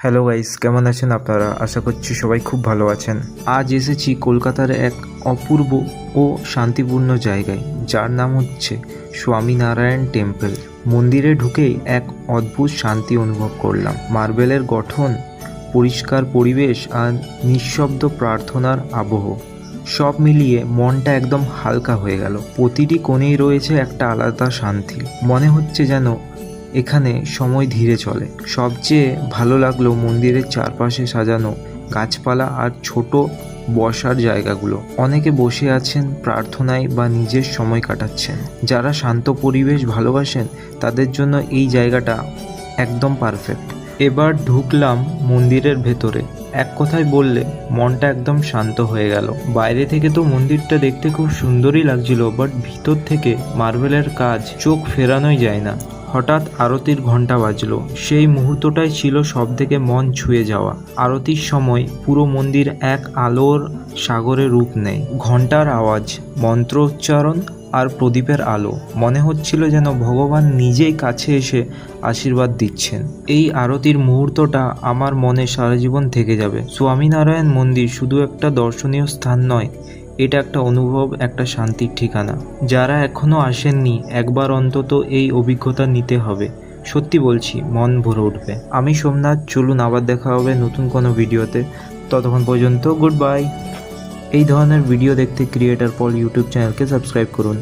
Hello guys, কেমন আছেন আপনারা? আশা করছি সবাই খুব ভালো আছেন। আজ এসেছি কলকাতার এক অপূর্ব ও শান্তিপূর্ণ জায়গায়, যার নাম হচ্ছে স্বামীনারায়ণ টেম্পল। মন্দিরে ঢুকেই এক অদ্ভুত শান্তি অনুভব করলাম। মার্বেলের গঠন, পরিষ্কার পরিবেশ আর নিঃশব্দ প্রার্থনার আবহ, সব মিলিয়ে মনটা একদম হালকা হয়ে গেল। প্রতিটি কোণেই রয়েছে একটা আলাদা শান্তি। মনে হচ্ছে যেন এখানে সময় ধীরে চলে। সবচেয়ে ভালো লাগলো মন্দিরের চারপাশে সাজানো গাছপালা আর ছোট বসার জায়গাগুলো। অনেকে বসে আছেন প্রার্থনায় বা নিজের সময় কাটাচ্ছেন। যারা শান্ত পরিবেশ ভালোবাসেন তাদের জন্য এই জায়গাটা একদম পারফেক্ট। এবার ঢুকলাম মন্দিরের ভেতরে। এক কথায় বললে মনটা একদম শান্ত হয়ে গেল। বাইরে থেকে তো মন্দিরটা দেখতে খুব সুন্দরই লাগছিল, বাট ভিতর থেকে মার্বেলের কাজ চোখ ফেরানোই যায় না। হঠাৎ আরতির ঘণ্টা বাজলো। সেই মুহূর্তটাই ছিল সবথেকে মন ছুঁয়ে যাওয়া। আরতির সময় পুরো মন্দির এক আলোর সাগরে রূপ নেয়। ঘণ্টার আওয়াজ, মন্ত্র উচ্চারণ আর প্রদীপের আলো, মনে হচ্ছিল যেন ভগবান নিজেই কাছে এসে আশীর্বাদ দিচ্ছেন। এই আরতির মুহূর্তটা আমার মনে সারা জীবন থেকে যাবে। স্বামীনারায়ণ মন্দির শুধু একটা দর্শনীয় স্থান নয়, এটা একটা অনুভব, একটা শান্তির ঠিকানা। যারা এখনও আসেননি, একবার অন্তত এই অভিজ্ঞতা নিতে হবে। সত্যি বলছি, মন ভরে উঠবে। আমি সোমনাথ, চলুন আবার দেখা হবে নতুন কোনো ভিডিওতে। ততক্ষণ পর্যন্ত গুড বাই। এই ধরনের ভিডিও দেখতে ক্রিয়েটার পল ইউটিউব চ্যানেলকে সাবস্ক্রাইব করুন।